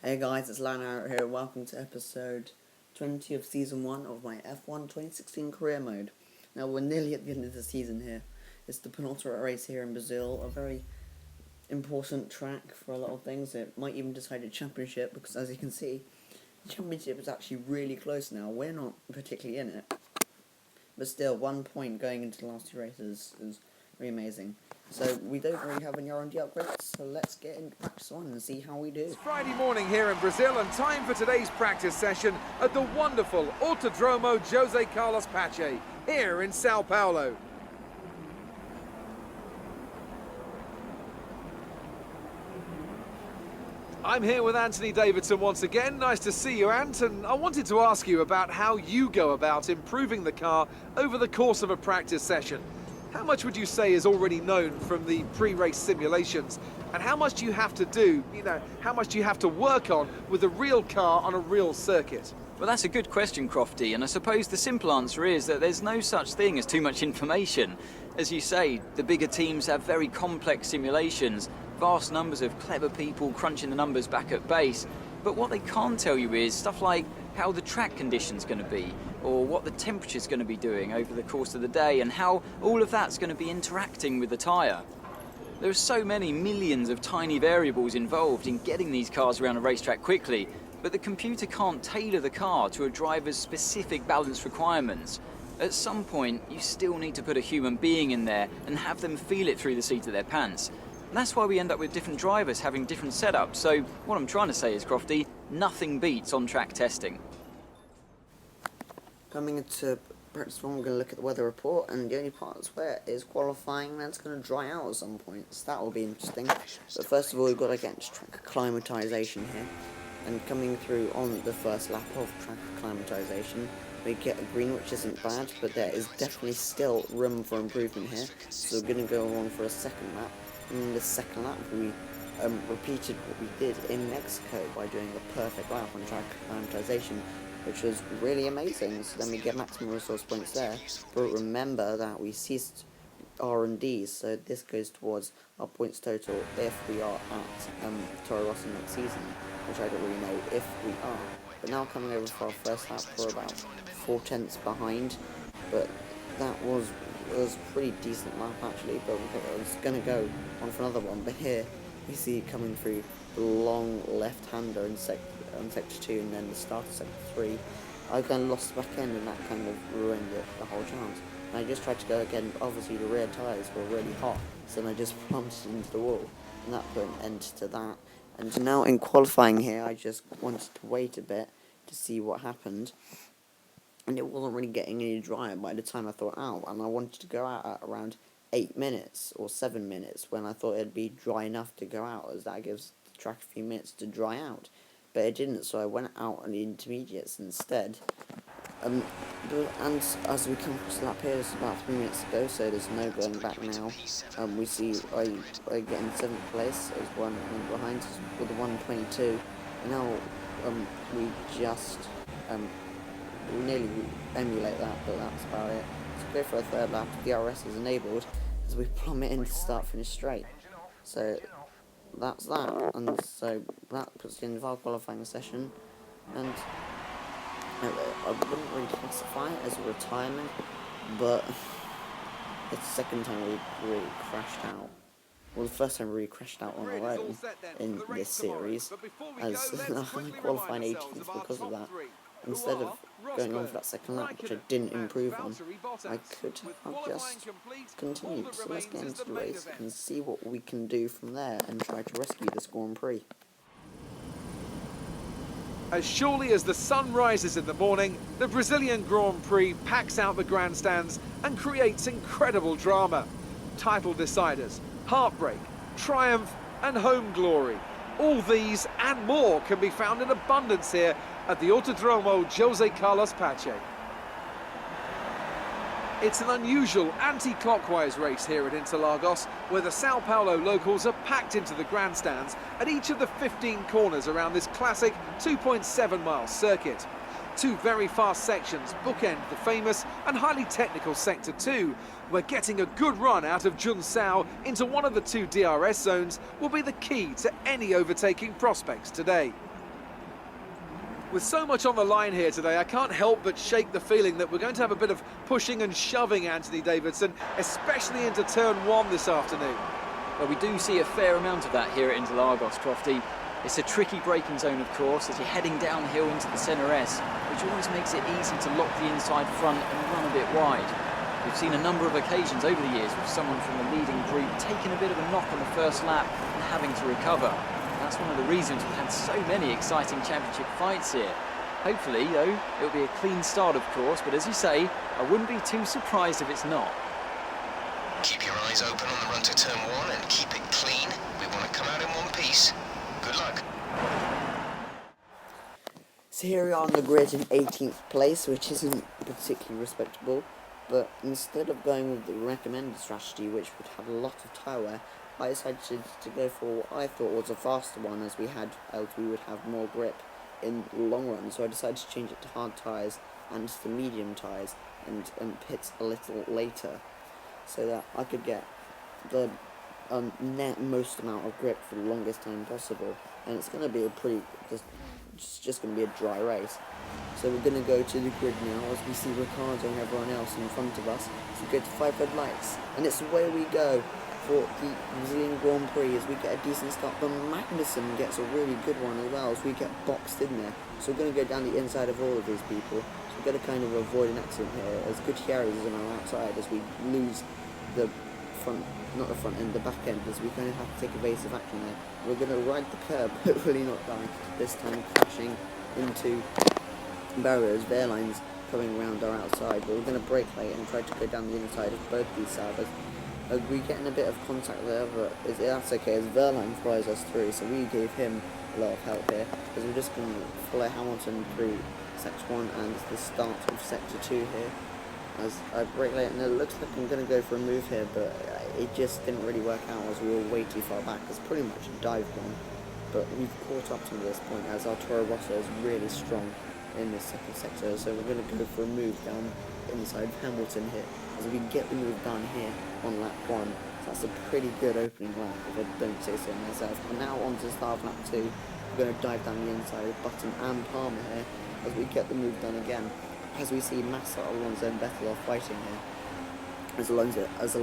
Hey guys, it's Lana here. Welcome to episode 20 of season 1 of my F1 2016 career mode. Now we're nearly at the end of the season here. It's the penultimate race here in Brazil, a very important track for a lot of things. It might even decide a championship because, as you can see, the championship is actually really close now. We're not particularly in it, but still 1 point going into the last two races is very amazing. So we don't really have any R&D upgrades, so let's get into practice one and see how we do. It's Friday morning here in Brazil and time for today's practice session at the wonderful Autodromo José Carlos Pache here in Sao Paulo. I'm here with Anthony Davidson once again. Nice to see you, Ant, and I wanted to ask you about how you go about improving the car over the course of a practice session. How much would you say is already known from the pre-race simulations? And how much do you have to do, how much do you have to work on with a real car on a real circuit? Well, that's a good question, Crofty, and I suppose the simple answer is that there's no such thing as too much information. As you say, the bigger teams have very complex simulations, vast numbers of clever people crunching the numbers back at base, but what they can't tell you is stuff like how the track condition's going to be, or what the temperature's going to be doing over the course of the day, and how all of that's going to be interacting with the tyre. There are so many millions of tiny variables involved in getting these cars around a racetrack quickly, but the computer can't tailor the car to a driver's specific balance requirements. At some point, you still need to put a human being in there and have them feel it through the seat of their pants. And that's why we end up with different drivers having different setups. So what I'm trying to say is, Crofty, nothing beats on-track testing. Coming into practice one, we're going to look at the weather report, and the only part that's wet is qualifying, and that's going to dry out at some point, so that will be interesting. But first of all, we've got to get into track acclimatization here, and coming through on the first lap of track acclimatization, we get a green, which isn't bad, but there is definitely still room for improvement here, so we're going to go on for a second lap. In the second lap, we repeated what we did in Mexico by doing a perfect lap on track acclimatization, which was really amazing. So then we get maximum resource points there, but remember that we ceased R&D, so this goes towards our points total if we are at Toro Rosso next season, which I don't really know if we are. But now coming over for our first lap, we're about 4/10 behind, but that was a pretty decent lap actually, but I was going to go on for another one. But here we see coming through the long left-hander in sector 2 and then the start of sector 3. I kind of lost the back end and that kind of ruined the whole chance. And I just tried to go again, obviously the rear tyres were really hot, so then I just plunged into the wall, and that put an end to that. And now in qualifying here, I just wanted to wait a bit to see what happened, and it wasn't really getting any drier by the time I thought out, and I wanted to go out at around 8 minutes or 7 minutes when I thought it'd be dry enough to go out, as that gives the track a few minutes to dry out. But it didn't, so I went out on the intermediates instead. And as we come across the lap here, it's about 3 minutes ago, so there's no going back now. We see I get in 7th place as one behind with the 1:22. And now we just we nearly emulate that, but that's about it. So go for a third lap. The DRS is enabled as we plummet into start-finish straight. So that's that, and so that puts the end of our qualifying session, and I wouldn't really classify it as a retirement, but it's the second time we really crashed out. Well, the first time we really crashed out on our own in this series, as I qualified 18th because of that. Instead of going on for that second lap, which I didn't improve on, I could have just continued. So let's get into the race and see what we can do from there and try to rescue this Grand Prix. As surely as the sun rises in the morning, the Brazilian Grand Prix packs out the grandstands and creates incredible drama. Title deciders, heartbreak, triumph and home glory. All these and more can be found in abundance here at the Autodromo José Carlos Pache. It's an unusual anti-clockwise race here at Interlagos, where the Sao Paulo locals are packed into the grandstands at each of the 15 corners around this classic 2.7-mile circuit. Two very fast sections bookend the famous and highly technical Sector 2, where getting a good run out of Junção into one of the two DRS zones will be the key to any overtaking prospects today. With so much on the line here today, I can't help but shake the feeling that we're going to have a bit of pushing and shoving, Anthony Davidson, especially into turn 1 this afternoon. Well, we do see a fair amount of that here at Interlagos, Crofty. It's a tricky braking zone, of course, as you're heading downhill into the centre S, which always makes it easy to lock the inside front and run a bit wide. We've seen a number of occasions over the years with someone from the leading group taking a bit of a knock on the first lap and having to recover. That's one of the reasons we've had so many exciting championship fights here. Hopefully, though, it'll be a clean start, of course, but as you say, I wouldn't be too surprised if it's not. Keep your eyes open on the run to turn 1 and keep it clean. We want to come out in one piece. Good luck. So here we are on the grid in 18th place, which isn't particularly respectable, but instead of going with the recommended strategy, which would have a lot of tyre wear, I decided to go for what I thought was a faster one, as we would have more grip in the long run. So I decided to change it to hard tyres and to medium tyres and pit a little later, so that I could get the net most amount of grip for the longest time possible. And it's going to be just going to be a dry race. So we're going to go to the grid now as we see Ricardo and everyone else in front of us. So we go to 5 red lights, and it's away we go for the Brazilian Grand Prix as we get a decent start. But Magnussen gets a really good one as well as we get boxed in there. So we're going to go down the inside of all of these people. So we're going to kind of avoid an accident here as Gutierrez is on our outside as we lose the front, not the front end, the back end, as we kind of have to take evasive action there. We're going to ride the curb, but really not die, this time crashing into barriers, Verline's coming around our outside, but we're going to brake late and try to go down the inside of both these Saubers. We're getting a bit of contact there, but that's okay as Verline flies us through, so we gave him a lot of help here, as we're just going to follow Hamilton through Sector 1 and the start of Sector 2 here. As I brake late, and it looks like I'm going to go for a move here, but it just didn't really work out as we were way too far back. It's pretty much a dive bomb, but we've caught up to this point as our Toro Rosso is really strong in this second sector, so we're going to go for a move down inside Hamilton here, as we get the move done here on lap 1. So that's a pretty good opening lap, if I don't say so myself. And now on to the start of lap 2, we're going to dive down the inside of Button and Palmer here, as we get the move done again. As we see Massa, Alonso and Vettel are fighting here, as Alonso is a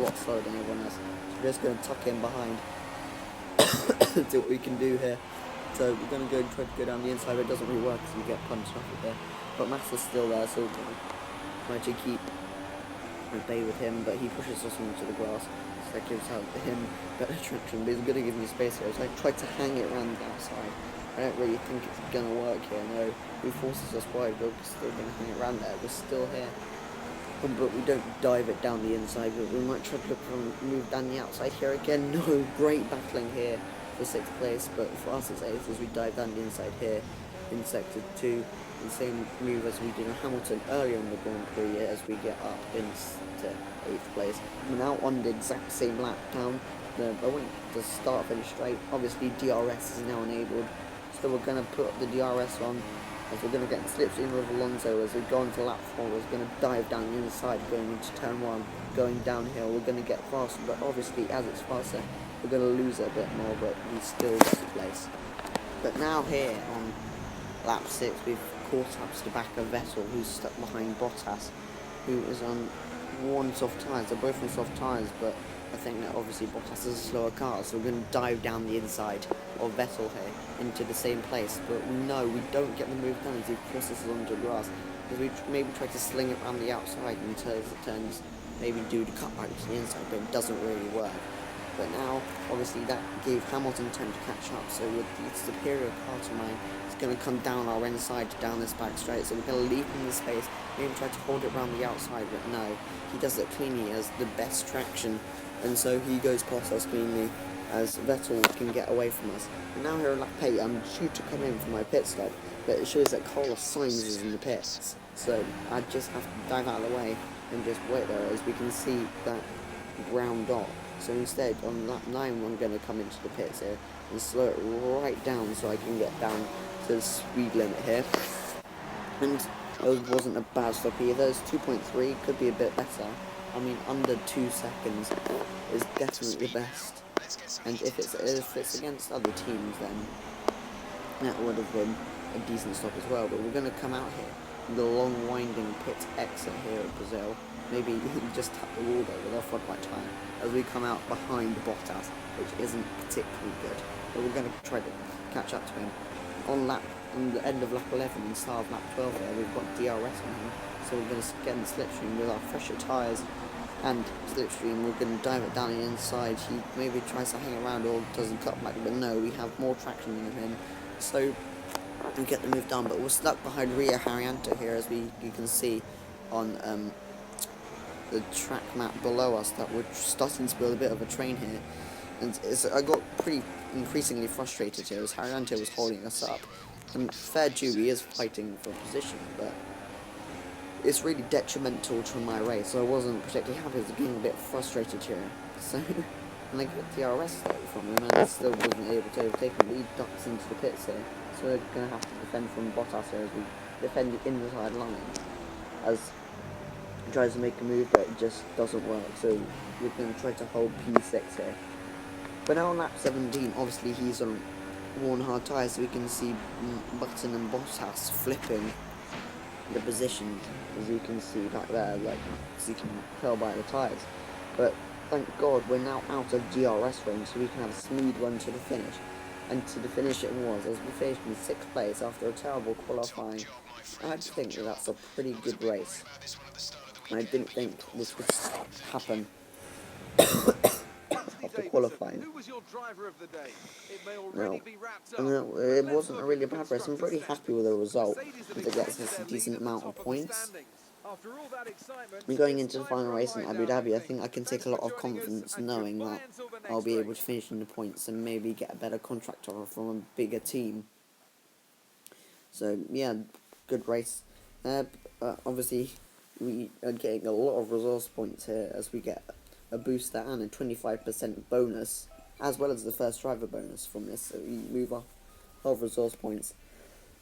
lot slower than everyone else. So we're just going to tuck in behind, see what we can do here. So we're going to go and try to go down the inside, but it doesn't really work because we get punched off it there. But Massa's still there, so we're going to try to keep at bay with him, but he pushes us into the grass, so that gives out him better traction, but he's going to give me space here. So I tried to hang it around the outside. I don't really think it's going to work here, no. He forces us wide, but we're still going to hang it around there. We're still here. But we don't dive it down the inside, but we might try to look for a move down the outside here again. No, great battling here for 6th place, but for us it's 8th as we dive down the inside here in Sector 2. The same move as we did on Hamilton earlier in the Grand Prix as we get up into 8th place. We're now on the exact same lap down. I went to start finish straight. Obviously DRS is now enabled, so we're going to put up the DRS on, as we're going to get slipstream with Alonso as we go into lap 4. We're going to dive down the inside going into turn 1, going downhill. We're going to get faster, but obviously as it's faster we're going to lose it a bit more, but we still get the place. But now here on lap 6 we've caught up to the back of Vettel, who's stuck behind Bottas, who is on one soft tyres. They're both on soft tyres, but I think that obviously Bottas is a slower car, so we're going to dive down the inside of Vettel here into the same place. But we know we don't get the move done as he crosses us onto grass, because we maybe try to sling it around the outside until it turns, maybe do the cutback to the inside, but it doesn't really work. But now, obviously, that gave Hamilton time to catch up, so with the superior car to mine, it's going to come down our inside down this back straight, so we're going to leap in the space, maybe try to hold it around the outside, but no, he does it cleanly as the best traction, and so he goes past us cleanly as Vettel can get away from us. And now here at lap 8, I'm due to come in for my pit stop, but it shows that Carlos Sainz is in the pits, so I just have to dive out of the way and just wait there, as we can see that brown dot. So instead, on lap 9, I'm going to come into the pits here and slow it right down so I can get down to the speed limit here. And it wasn't a bad stop either. It's 2.3, could be a bit better. I mean, under 2 seconds is definitely the best. And if it's against other teams, then that would have been a decent stop as well. But we're going to come out here in the long winding pit exit here at Brazil. Maybe just tap the wall there with our front right tyre as we come out behind Bottas, which isn't particularly good. But we're going to try to catch up to him on the end of lap 11 and start of lap 12 there. We've got DRS on him, so we're going to get in the slipstream with our fresher tyres and slipstream. We're going to dive it down the inside. He maybe tries to hang around or doesn't cut back, but no, we have more traction than him, so we get the move done. But we're stuck behind Rio Haryanto here, as you can see on the track map below us, that we're starting to build a bit of a train here. And I got pretty increasingly frustrated here as Haryanto was holding us up. And fair due, he is fighting for position, but it's really detrimental to my race, so I wasn't particularly happy. I was getting a bit frustrated here. So, and I got DRS from him, and I still wasn't able to overtake him. He ducks into the pits here, so we're going to have to defend from Bottas here as we defend the inside line. As he tries to make a move, but it just doesn't work, so we're going to try to hold P6 here. But now on lap 17, obviously he's on worn hard tyres, so we can see Button and Bottas flipping the position, as you can see back there, like, as you can tell by the tyres. But thank God we're now out of DRS range, so we can have a smooth run to the finish. And to the finish it was, as we finished in 6th place after a terrible qualifying. I think that that's a pretty good race. I didn't think this would happen after qualifying. No, it wasn't a really bad race. I'm pretty happy with the result, because it gets us a decent amount of points. And going into the final race in Abu Dhabi, I think I can take a lot of confidence knowing that I'll be able to finish in the points and maybe get a better contract offer from a bigger team. So yeah, good race. Obviously, we are getting a lot of resource points here as we get a booster and a 25% bonus, as well as the first driver bonus from this, so we move up our resource points.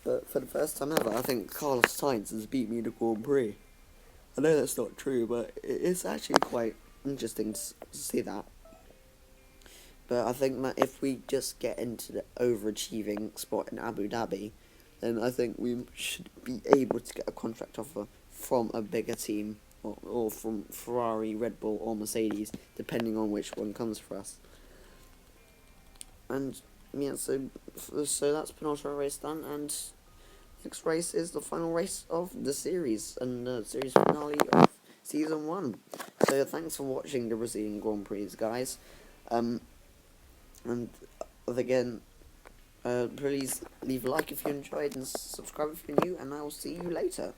But for the first time ever, I think Carlos Sainz has beat me in the Grand Prix. I know that's not true, but it's actually quite interesting to see that. But I think that if we just get into the overachieving spot in Abu Dhabi, then I think we should be able to get a contract offer from a bigger team, or from Ferrari, Red Bull, or Mercedes, depending on which one comes for us. And yeah, so that's penultimate race done, and next race is the final race of the series, and the series finale of Season 1. So thanks for watching the Brazilian Grand Prix, guys. And again, please leave a like if you enjoyed, and subscribe if you're new, and I will see you later.